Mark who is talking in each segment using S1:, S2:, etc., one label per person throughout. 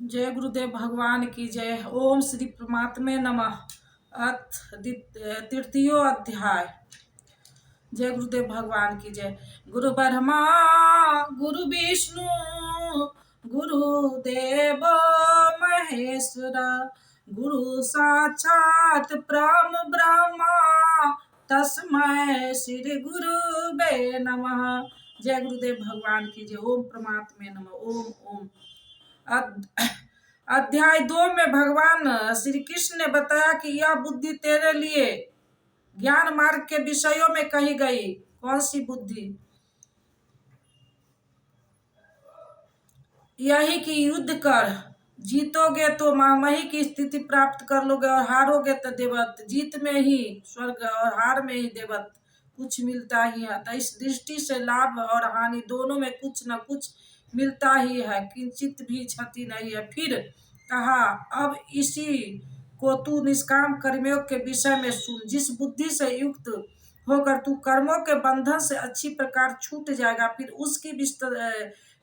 S1: जय गुरुदेव भगवान की जय। ओम श्री परमात्मे नमः। अथ तृतीयो अध्याय। जय गुरुदेव भगवान की जय। गुरु ब्रह्मा गुरु विष्णु गुरुदेव महेश्वर गुरु साक्षात परम ब्रह्मा तस्मै श्री गुरुवे नमः। जय गुरुदेव भगवान की जय। ओम परमात्मे नमः। ओम ओम। अध्याय 2 में भगवान श्री कृष्ण ने बताया कि यह बुद्धि तेरे लिए ज्ञान मार्ग के विषयों में कही गई। कौन सी बुद्धि? यही कि युद्ध कर, जीतोगे तो महामही की स्थिति प्राप्त कर लोगे और हारोगे तो देवत। जीत में ही स्वर्ग और हार में ही देवत कुछ मिलता ही है। तो इस दृष्टि से लाभ और हानि दोनों में कुछ न कुछ मिलता ही है, किंचित भी क्षति नहीं है। फिर कहा, अब इसी को तू निष्काम कर्मियों के विषय में सुन। जिस बुद्धि से युक्त होकर तू कर्मों के बंधन से अच्छी प्रकार छूट जाएगा, फिर उसकी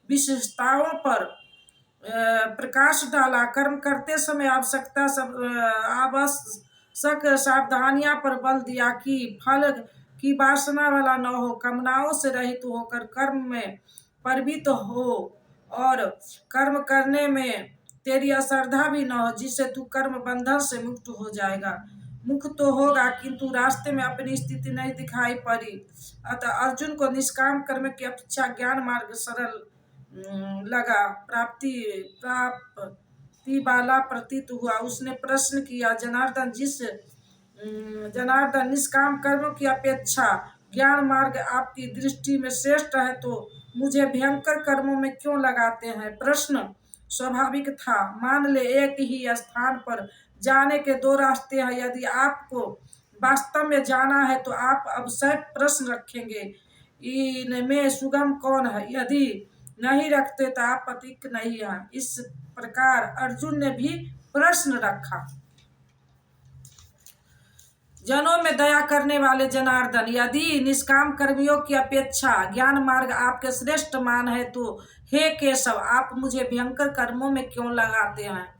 S1: विशेषताओं पर प्रकाश डाला। कर्म करते समय आवश्यक सावधानियां पर बल दिया कि फल की वासना वाला न हो, कामनाओं से रहित होकर कर्म में प्रवृत्त हो और कर्म करने में तेरी अश्रद्धा भी न हो, जिससे तू कर्म बंधन से मुक्त हो जाएगा। मुक्त तो होगा, किंतु रास्ते में अपनी स्थिति नहीं दिखाई पड़ी। अतः अर्जुन को निष्काम कर्म की अपेक्षा ज्ञान मार्ग सरल लगा, प्राप्ति वाला प्रतीत हुआ। उसने प्रश्न किया, जनार्दन निष्काम कर्म की अपेक्षा ज्ञान मार्ग आपकी दृष्टि में श्रेष्ठ है, तो मुझे भयंकर कर्मों में क्यों लगाते हैं? प्रश्न स्वाभाविक था। मान ले एक ही स्थान पर जाने के 2 रास्ते हैं। यदि आपको वास्तव में जाना है तो आप अवश्य प्रश्न रखेंगे, इनमें सुगम कौन है? यदि नहीं रखते तो आप पथिक नहीं है। इस प्रकार अर्जुन ने भी प्रश्न रखा। जनों में दया करने वाले जनार्दन, यदि निष्काम कर्मियों की अपेक्षा ज्ञान मार्ग आपके श्रेष्ठ मान है, तो हे केशव, आप मुझे भयंकर कर्मों में क्यों लगाते हैं?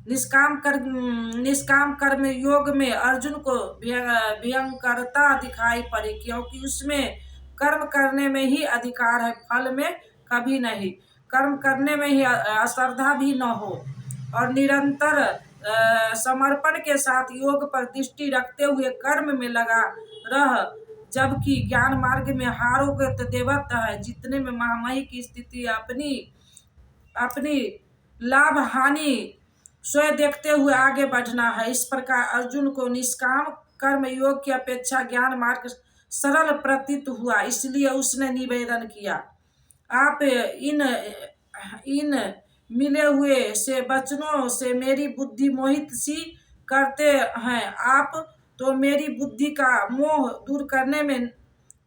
S1: निष्काम कर्म योग में अर्जुन को भयंकरता दिखाई पड़ी, क्योंकि उसमें कर्म करने में ही अधिकार है, फल में कभी नहीं। कर्म करने में ही अश्रद्धा भी न हो और निरंतर समर्पण के साथ योग पर दृष्टि रखते हुए कर्म में लगा रह, जबकि ज्ञान मार्ग में हारोगे तो देवत्व है, जितने में महामही की स्थिति अपनी लाभ हानि स्वयं देखते हुए आगे बढ़ना है। इस प्रकार अर्जुन को निष्काम कर्म योग की अपेक्षा ज्ञान मार्ग सरल प्रतीत हुआ, इसलिए उसने निवेदन किया, आप इन मिले हुए से वचनों से मेरी बुद्धि मोहित सी करते हैं। आप तो मेरी बुद्धि का मोह दूर करने में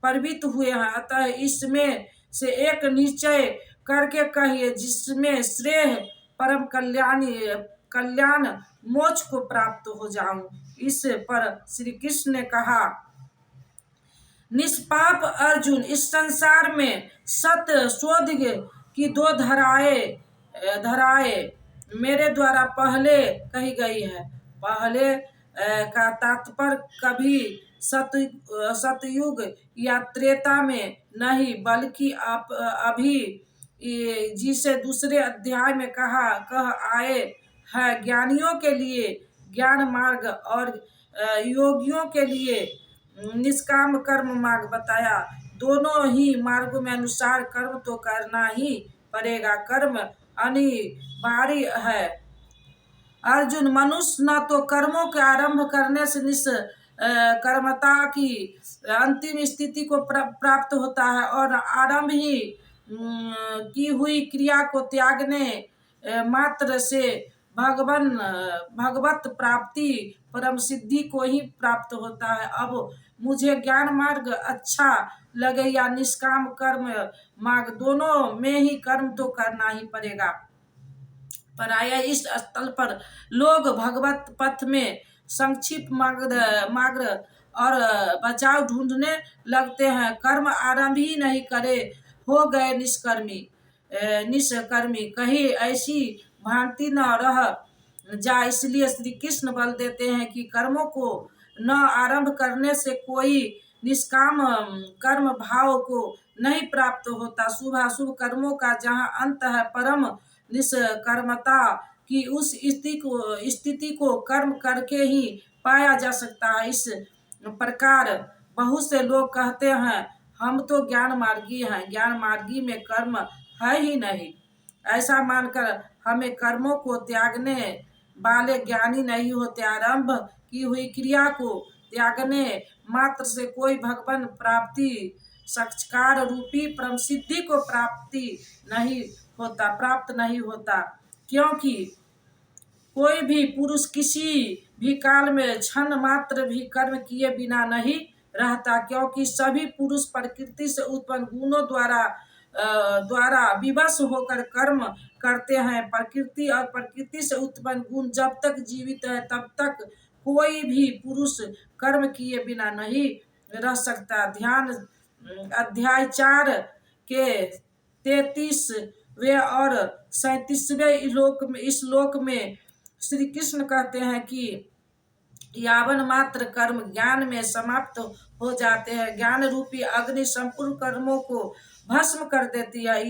S1: प्रवृत्त हुए हैं, अतः इसमें से एक निश्चय करके कहिए, जिसमें श्रेय परम कल्याण मोक्ष को प्राप्त हो जाऊं। इस पर श्री कृष्ण ने कहा, निष्पाप अर्जुन, इस संसार में सत्य शोध की 2 धाराएं मेरे द्वारा पहले कही गई है। पहले का तात्पर्य कभी सतयुग या त्रेता में नहीं, बल्कि आप अभी जिसे दूसरे अध्याय में कह आए है, ज्ञानियों के लिए ज्ञान मार्ग और योगियों के लिए निष्काम कर्म मार्ग बताया। दोनों ही मार्गों में अनुसार कर्म तो करना ही पड़ेगा, कर्म अनिवार्य है। अर्जुन, मनुष्य न तो कर्मों के आरंभ करने से कर्मता की अंतिम स्थिति को प्राप्त होता है और आरंभ ही की हुई क्रिया को त्यागने मात्र से भगवत प्राप्ति परम सिद्धि को ही प्राप्त होता है। अब मुझे ज्ञान मार्ग अच्छा लगे या निष्काम कर्म मार्ग, दोनों में ही कर्म तो करना ही पड़ेगा। प्रायः इस स्थल पर लोग भगवत पथ में संक्षिप्त मार्ग और बचाव ढूंढने लगते हैं। कर्म आरंभ ही नहीं करे हो गए निष्कर्मी। कहीं ऐसी भांति न रह जा। इसलिए श्री कृष्ण बल देते हैं कि कर्मों को न आरंभ करने से कोई निष्काम कर्म भाव को नहीं प्राप्त होता। शुभ अशुभ कर्मों का जहाँ अंत है, परम निष्कर्मता की उस स्थिति को कर्म करके ही पाया जा सकता है। इस प्रकार बहुत से लोग कहते हैं हम तो ज्ञान मार्गी हैं, ज्ञान मार्गी में कर्म है ही नहीं। ऐसा मानकर हमें कर्मों को त्यागने वाले ज्ञानी नहीं होते। आरंभ की हुई क्रिया को त्यागने मात्र से कोई भगवान प्राप्ति साक्षात्कार रूपी परम सिद्धि को प्राप्त नहीं होता, क्योंकि कोई भी पुरुष किसी भी काल में क्षण मात्र भी कर्म किए बिना नहीं रहता, क्योंकि सभी पुरुष प्रकृति से उत्पन्न गुणों द्वारा विवश होकर कर्म करते हैं। प्रकृति और प्रकृति से उत्पन्न गुण जब तक जीवित है तब तक कोई भी पुरुष कर्म किए बिना नहीं रह सकता। ध्यान अध्याय 4 के 33वें और 37वें इस श्लोक में श्री कृष्ण कहते हैं कि यावन मात्र कर्म ज्ञान में समाप्त हो जाते हैं, ज्ञान रूपी अग्नि संपूर्ण कर्मों को भस्म कर देती है।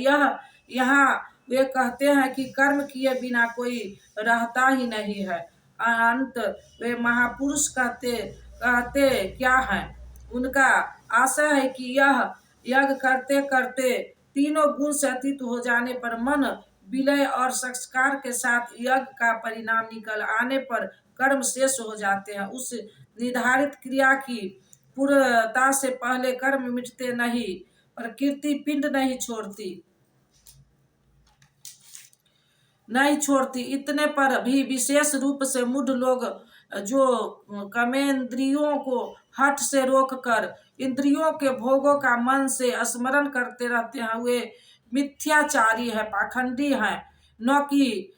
S1: यहाँ वे कहते हैं कि कर्म किए बिना कोई रहता ही नहीं है। अंत वे महापुरुष कहते क्या हैं? उनका आशय है कि यह यज्ञ करते करते तीनों गुण से अतीत हो जाने पर मन विलय और संस्कार के साथ यज्ञ का परिणाम निकल आने पर कर्म शेष हो जाते हैं। उस निर्धारित क्रिया की पूर्णता से पहले कर्म मिटते नहीं, प्रकृति पिंड नहीं छोड़ती। इतने पर भी विशेष रूप से मूढ़ लोग जो कर्मेंद्रियों को हठ से रोककर इंद्रियों के भोगों का मन से स्मरण करते रहते हैं, वे मिथ्याचारी है, पाखंडी है, न कि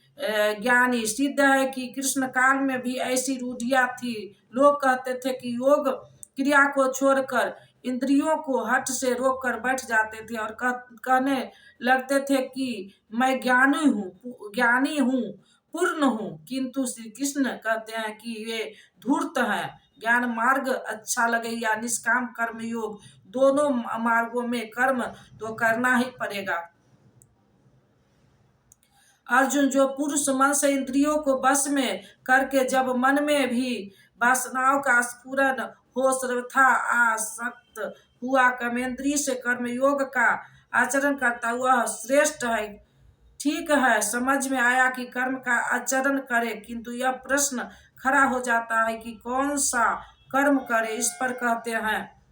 S1: ज्ञानी। सिद्ध है कि कृष्ण काल में भी ऐसी रूढ़ियां थी। लोग कहते थे कि योग क्रिया को छोड़कर इंद्रियों को हठ से रोककर बैठ जाते थे और कहने लगते थे कि मैं ज्ञानी हूँ, पूर्ण हूँ। किंतु श्री कृष्ण कहते हैं कि वे धूर्त हैं। ज्ञान मार्ग अच्छा लगे या निष्काम कर्म योग, दोनों मार्गों में कर्म तो करना ही पड़ेगा। अर्जुन, जो पुरुष मन से इंद्रियों को बस में करके जब मन में भी वासनाओं का स्फुरन हो सर्वथा आसक्त हुआ कर्मेंद्रिय से कर्मयोग का आचरण करता हुआ श्रेष्ठ है। ठीक है, समझ में आया कि कर्म का आचरण करे, किंतु यह प्रश्न खड़ा हो जाता है कि कौन सा कर्म करे। इस पर कहते हैं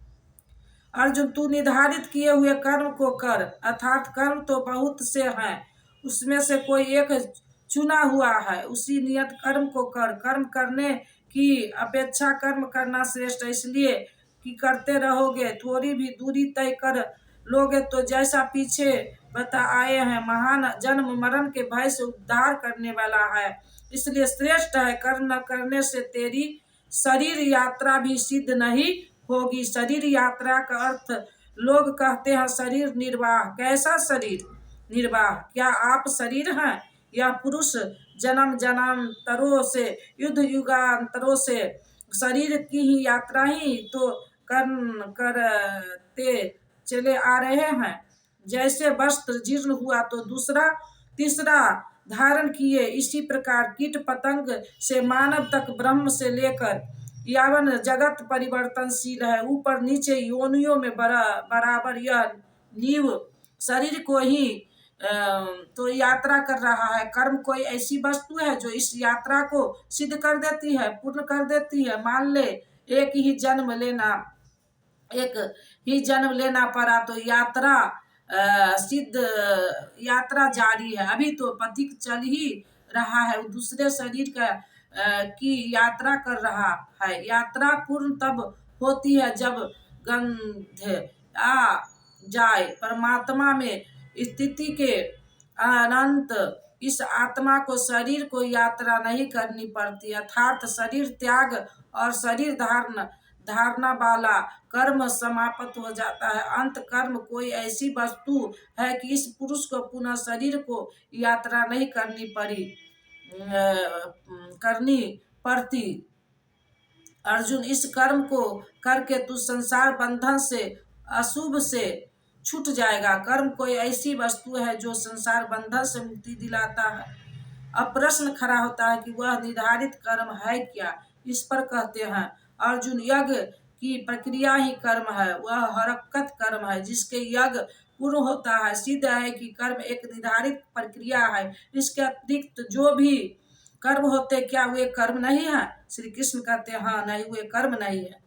S1: अर्जुन, तू निर्धारित किए हुए कर्म को कर, अर्थात कर्म तो बहुत से हैं, उसमें से कोई एक चुना हुआ है, उसी नियत कर्म को कर। कर्म करने की अपेक्षा कर्म करना श्रेष्ठ है, इसलिए कि करते रहोगे, थोड़ी भी दूरी तय कर लोगे तो जैसा पीछे बता आए हैं, महान जन्म मरण के भय से उद्धार करने वाला है। इसलिए श्रेष्ठ है, कर्म न करने से तेरी शरीर यात्रा भी सिद्ध नहीं होगी। शरीर यात्रा का अर्थ लोग कहते हैं शरीर निर्वाह। कैसा शरीर निर्वाह? क्या आप शरीर हैं? यह पुरुष जन्म जन्मांतरों से युद्ध युगांतरों से शरीर की ही यात्रा ही तो करते चले आ रहे हैं। जैसे वस्त्र जीर्ण हुआ तो दूसरा तीसरा धारण किए, इसी प्रकार कीट पतंग से मानव तक ब्रह्म से लेकर यावन जगत परिवर्तनशील है। ऊपर नीचे योनियों में बराबर यह नीव शरीर को ही तो यात्रा कर रहा है। कर्म कोई ऐसी वस्तु है जो इस यात्रा को सिद्ध कर देती है, पूर्ण कर देती है। मान ले एक ही जन्म लेना पड़ा तो यात्रा सिद्ध यात्रा जारी है। अभी तो पथिक चल ही रहा है, दूसरे शरीर का की यात्रा कर रहा है। यात्रा पूर्ण तब होती है जब गंध आ जाए परमात्मा में स्थिति के अनंत। इस आत्मा को शरीर को यात्रा नहीं करनी पड़ती, अर्थात शरीर त्याग और शरीर धारणा वाला कर्म समाप्त हो जाता है। अंत कर्म कोई ऐसी वस्तु है कि इस पुरुष को पुनः शरीर को यात्रा नहीं करनी पड़ती। अर्जुन, इस कर्म को करके तू संसार बंधन से, अशुभ से छूट जाएगा। कर्म कोई ऐसी वस्तु है जो संसार बंधन से मुक्ति दिलाता है। अब प्रश्न खड़ा होता है कि वह निर्धारित कर्म है क्या। इस पर कहते हैं अर्जुन, यज्ञ की प्रक्रिया ही कर्म है। वह हरकत कर्म है जिसके यज्ञ पूर्ण होता है। सिद्ध है कि कर्म एक निर्धारित प्रक्रिया है। इसके अतिरिक्त जो भी कर्म होते क्या वे कर्म नहीं है? श्री कृष्ण कहते हैं हाँ, नहीं, वे कर्म नहीं है।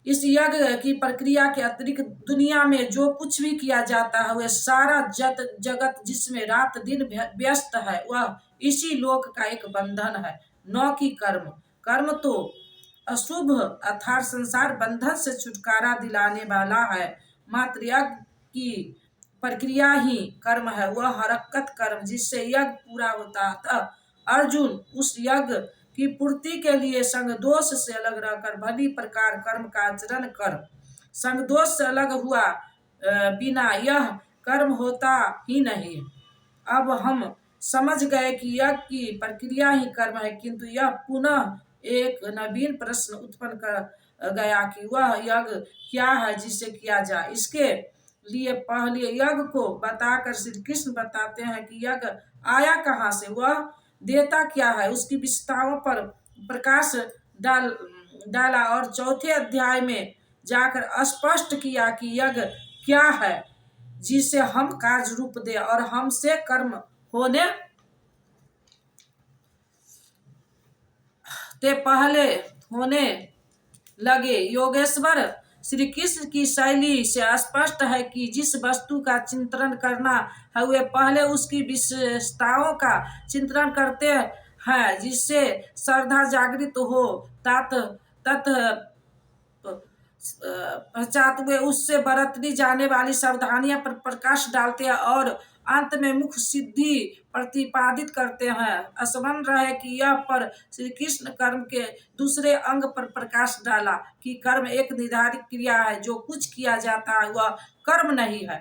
S1: इस यज्ञ की प्रक्रिया के अतिरिक्त दुनिया में जो कुछ भी किया जाता है वह सारा जगत जिसमें रात दिन व्यस्त है, वह इसी लोक का एक बंधन है, न कि कर्म। कर्म तो अशुभ अर्थात संसार बंधन से छुटकारा दिलाने वाला है। मात्र यज्ञ की प्रक्रिया ही कर्म है, वह हरकत कर्म जिससे यज्ञ पूरा होता है। अर्जुन, उस यज्ञ की पूर्ति के लिए संग दोष से अलग रहकर भली प्रकार कर्म का आचरण कर। संग दोष से अलग हुआ बिना यह कर्म होता ही नहीं। अब हम समझ गए कि यज्ञ की प्रक्रिया ही कर्म है, किंतु यह पुनः एक नवीन प्रश्न उत्पन्न कर गया कि वह यज्ञ क्या है जिसे किया जाए। इसके लिए पहले यज्ञ को बताकर श्री कृष्ण बताते हैं कि यज्ञ आया कहाँ से, वह देता क्या है, उसकी विशेषताओं पर प्रकाश डाला और चौथे अध्याय में जाकर स्पष्ट किया कि यज्ञ क्या है जिसे हम कार्य रूप दे और हमसे कर्म होने लगे। योगेश्वर श्री कृष्ण की शैली से स्पष्ट है कि जिस वस्तु का चिंतन करना है वे पहले उसकी विशेषताओं का चिंतन करते हैं, जिससे श्रद्धा जागृत हो। पश्चात वे उससे बरतनी जाने वाली सावधानियां पर प्रकाश डालते हैं और अंत में मुख्य सिद्धि प्रतिपादित करते हैं। स्मरण रहे कि यह पर श्री कृष्ण कर्म के दूसरे अंग पर प्रकाश डाला कि कर्म एक निर्धारित क्रिया है, जो कुछ किया जाता है वह कर्म नहीं है।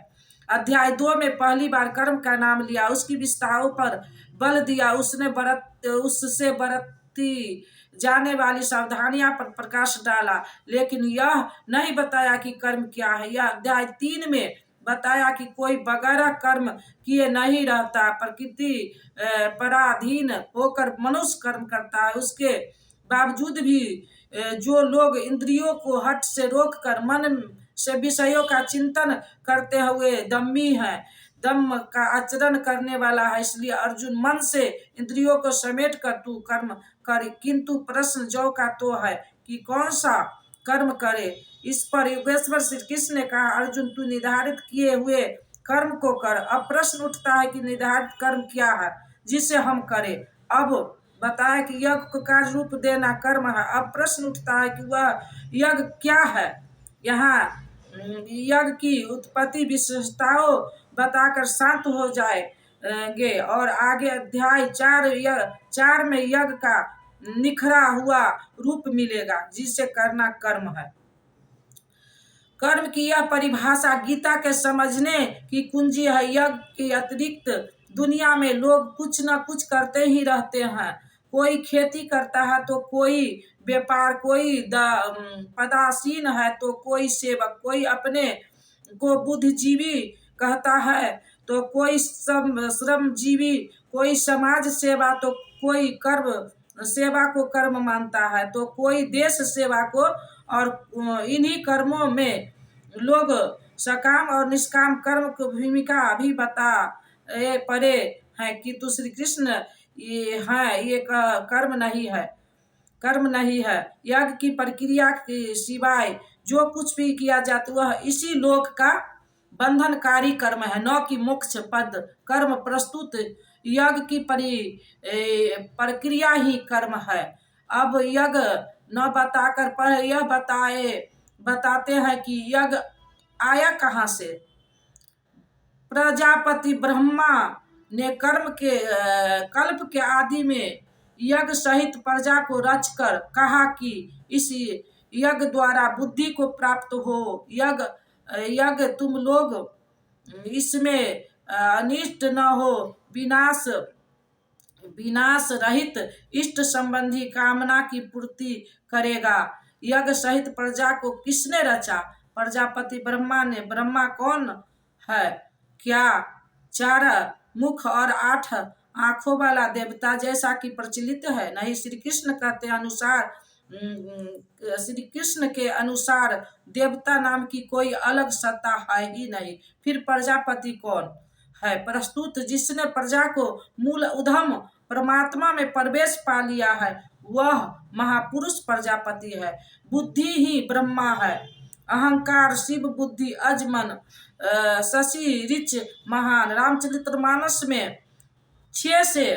S1: अध्याय 2 में पहली बार कर्म का नाम लिया, उसकी विशेषताओं पर बल दिया, उससे बरती जाने वाली सावधानियां पर प्रकाश डाला, लेकिन यह नहीं बताया कि कर्म क्या है। यह अध्याय 3 में बताया कि कोई बगैर कर्म किए नहीं रहता। प्रकृति पराधीन होकर मनुष्य कर्म करता है। उसके बावजूद भी जो लोग इंद्रियों को हठ से रोककर मन से विषयों का चिंतन करते हुए दम्मी है, दम का आचरण करने वाला है। इसलिए अर्जुन, मन से इंद्रियों को समेट कर तू कर्म कर, किंतु प्रश्न जो का तो है कि कौन सा कर्म करे। इस पर योगेश्वर श्री कृष्ण ने कहा, अर्जुन, तू निर्धारित किए हुए कर्म को कर। अब प्रश्न उठता है कि निर्धारित कर्म क्या है जिसे हम करें। अब बताया कि यज्ञ को कार्य रूप देना कर्म है। अब प्रश्न उठता है कि वह यज्ञ क्या है। यहाँ यज्ञ की उत्पत्ति विशेषताओं बताकर शांत हो जाएंगे और आगे अध्याय 4 में यज्ञ का निखरा हुआ रूप मिलेगा जिसे करना कर्म है। कर्म की यह परिभाषा गीता के समझने की कुंजी है। यज्ञ के अतिरिक्त दुनिया में लोग कुछ न कुछ करते ही रहते हैं। कोई खेती करता है तो कोई व्यापार, कोई पदासीन है तो कोई सेवक, कोई अपने को बुद्धिजीवी कहता है तो कोई श्रमजीवी, कोई समाज सेवा तो कोई कर्म सेवा को कर्म मानता है तो कोई देश सेवा को। और इन्हीं कर्मों में लोग सकाम और निष्काम कर्म की भूमिका भी बता पड़े हैं कि तो श्री कृष्ण ये कर्म नहीं है। यज्ञ की प्रक्रिया के सिवाय जो कुछ भी किया जाता वह इसी लोक का बंधनकारी कर्म है, न कि मोक्ष पद कर्म। प्रस्तुत यज्ञ की प्रक्रिया ही कर्म है। अब यज्ञ न बताकर पर यह बताते हैं कि यज्ञ आया कहाँ से। प्रजापति ब्रह्मा ने कल्प के आदि में यज्ञ सहित प्रजा को रचकर कहा कि इस यज्ञ द्वारा बुद्धि को प्राप्त हो। यज्ञ यज्ञ तुम लोग इसमें अनिष्ट न हो, विनाश विनाश रहित इष्ट संबंधी कामना की पूर्ति करेगा। यज्ञ सहित प्रजा को किसने रचा? प्रजापति ब्रह्मा ने। ब्रह्मा कौन है? क्या 4 मुख और 8 आंखों वाला देवता जैसा कि प्रचलित है? नहीं। श्री कृष्ण कहते अनुसार श्री कृष्ण के अनुसार देवता नाम की कोई अलग सत्ता है ही नहीं। फिर प्रजापति कौन है? प्रस्तुत जिसने प्रजा को मूल उधम परमात्मा में प्रवेश पा लिया है वह महापुरुष प्रजापति है। बुद्धि ही ब्रह्मा है। अहंकार शिव, बुद्धि अजमन, शशि ऋच महान। रामचरितमानस में 6 से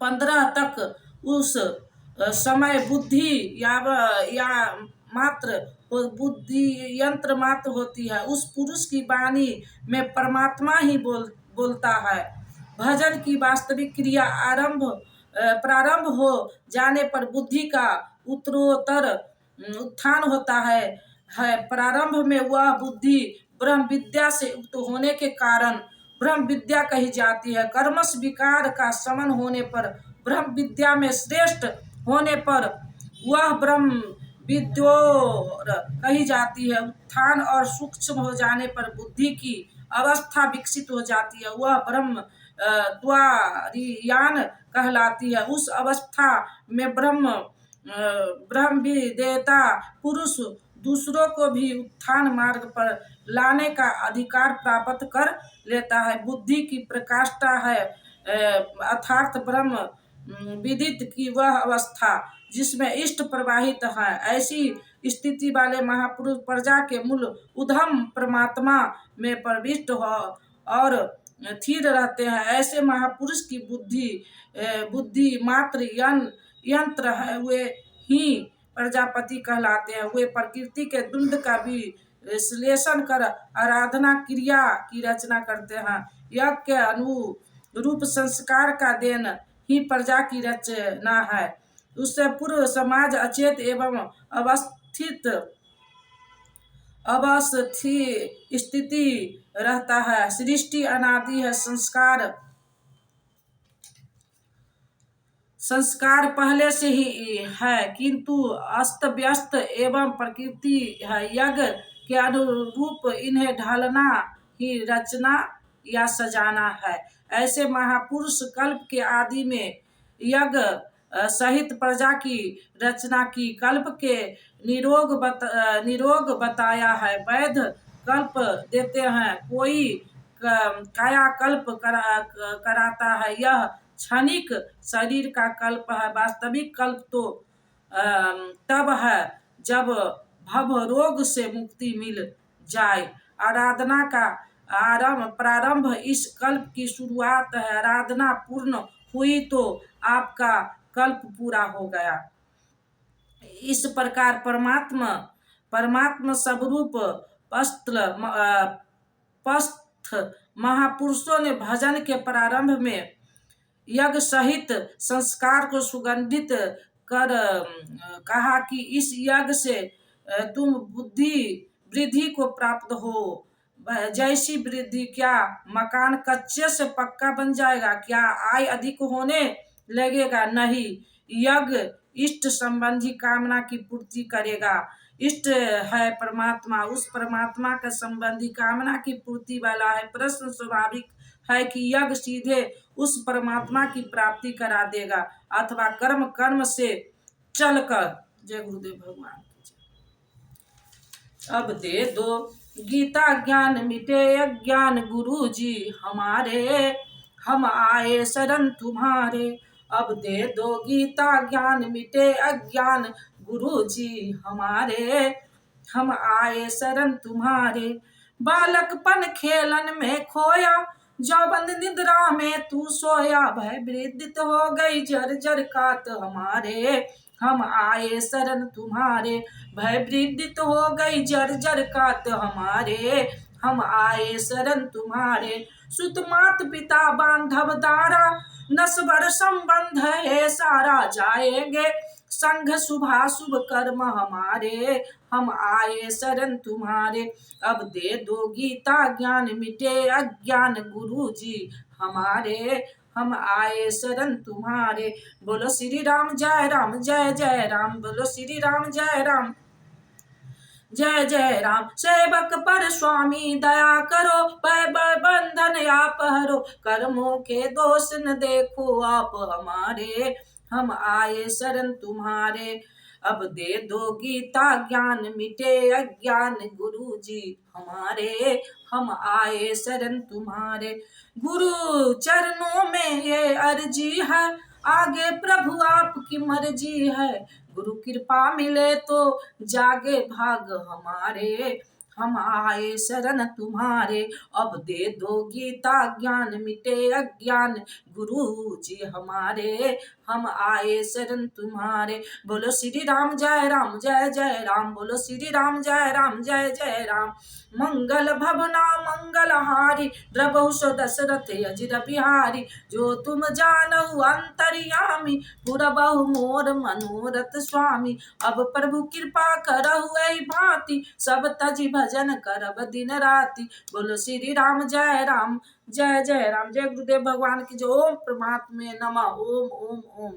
S1: 15 तक उस समय बुद्धि या मात्र बुद्धि यंत्र मात्र होती है। उस पुरुष की वाणी में परमात्मा ही बोलता है। भजन की वास्तविक क्रिया प्रारंभ हो जाने पर बुद्धि का उत्तरोत्तर उत्थान होता है। प्रारंभ में वह बुद्धि ब्रह्म विद्या से युक्त होने के कारण ब्रह्म विद्या कही जाती है। कर्मश विकार का शमन होने पर, ब्रह्म विद्या में श्रेष्ठ होने पर वह ब्रह्म विद्योर कही जाती है। उत्थान और सूक्ष्म हो जाने पर बुद्धि की अवस्था विकसित हो जाती है, वह ब्रह्म द्वारियान कहलाती है। उस अवस्था में ब्रह्म विदेता पुरुष दूसरों को भी उत्थान मार्ग पर लाने का अधिकार प्राप्त कर लेता है। बुद्धि की प्रकाष्ठा है अर्थात ब्रह्म विदित की वह अवस्था जिसमें इष्ट प्रवाहित है। ऐसी स्थिति वाले महापुरुष प्रजा के मूल उधम परमात्मा में प्रविष्ट हो और स्थिर रहते हैं। ऐसे महापुरुष की बुद्धि मात्र यंत्र है, वे ही प्रजापति कहलाते हैं। वे प्रकृति के द्वंद्व का भी विश्लेषण कर आराधना क्रिया की रचना करते हैं। यज्ञ के अनुरूप संस्कार का देन ही प्रजा की रचना है। उससे पूर्व समाज अचेत एवं अवस्थित स्थिति रहता है। सृष्टि अनादि है। संस्कार पहले से ही है किंतु अस्त व्यस्त एवं प्रकृति है। यज्ञ के अनुरूप इन्हें ढालना ही रचना या सजाना है। ऐसे महापुरुष कल्प के आदि में यज्ञ सहित प्रजा की रचना की। कल्प के निरोग बताया है। वैध कल्प देते हैं, कोई कायाकल्प कराता है, यह क्षणिक शरीर का कल्प है। वास्तविक कल्प तो तब है जब भव रोग से मुक्ति मिल जाए। आराधना का प्रारंभ इस कल्प की शुरुआत है। आराधना पूर्ण हुई तो आपका कल्प पूरा हो गया। इस प्रकार परमात्मा स्वरूप पस्थ महापुरुषों ने भजन के प्रारंभ में यज्ञ सहित संस्कार को सुगंधित कर कहा कि इस यज्ञ से तुम बुद्धि वृद्धि को प्राप्त हो। जैसी वृद्धि? क्या मकान कच्चे से पक्का बन जाएगा? क्या आय अधिक होने लगेगा? नहीं। यज्ञ इष्ट संबंधी कामना की पूर्ति करेगा। इष्ट है परमात्मा, उस परमात्मा का संबंधी कामना की पूर्ति वाला है। प्रश्न स्वाभाविक है कि यज्ञ सीधे उस परमात्मा की प्राप्ति करा देगा अथवा कर्म से चलकर। जय गुरुदेव भगवान की जय। अब दे दो गीता ज्ञान मिटे अज्ञान, गुरु जी हमारे हम आए शरण तुम्हारे। अब दे दो गीता ज्ञान मिटे अज्ञान, गुरु जी हमारे हम आए शरण तुम्हारे। बालकपन खेलन में खोया, जौबंद निद्रा में तू सोया। भय वृद्धित हो गई जर्जर कात हमारे, हम आए शरण तुम्हारे। भय वृद्धित हो गई जर्जर कात हमारे, हम आए शरण तुम्हारे। सुत मात पिता बांधव दारा, नस्बर संबंध है सारा। जाएंगे संघ शुभाशुभ कर्म हमारे, हम आए शरण तुम्हारे। अब दे दो गीता ज्ञान मिटे अज्ञान गुरु जी हमारे, हम आए शरण तुम्हारे। बोलो श्री राम जय राम जय जय राम, बोलो श्री राम जय राम जय जय राम। सेवक पर स्वामी दया करो, पै बंधन आप हरो, कर्मों के दोष न देखो आप हमारे, हम आए शरण तुम्हारे। अब दे दो गीता ज्ञान मिटे अज्ञान गुरु जी हमारे, हम आए शरण तुम्हारे। गुरु चरणों में ये अर्जी है, आगे प्रभु आपकी मर्जी है, गुरु कृपा मिले तो जागे भाग हमारे, हम आए शरण तुम्हारे। अब दे दो गीता ज्ञान मिटे अज्ञान गुरु जी हमारे, हम आए शरण तुम्हारे। बोलो श्री राम जय जय राम, बोलो श्री राम जय जय राम। मंगल भवना मंगल हारी, द्रबहु सो दशरथ अजिर बिहारी, जो तुम जानहु अंतर्यामी, पुरबहु मोर मनोरथ स्वामी। अब प्रभु कृपा करहु एहि भांति, सब तज भजन करब दिन राति। बोलो श्री राम जय राम जय जय राम। जय गुरुदेव भगवान की जय। ओम परमात्मे नमः। ओम ओम ओम।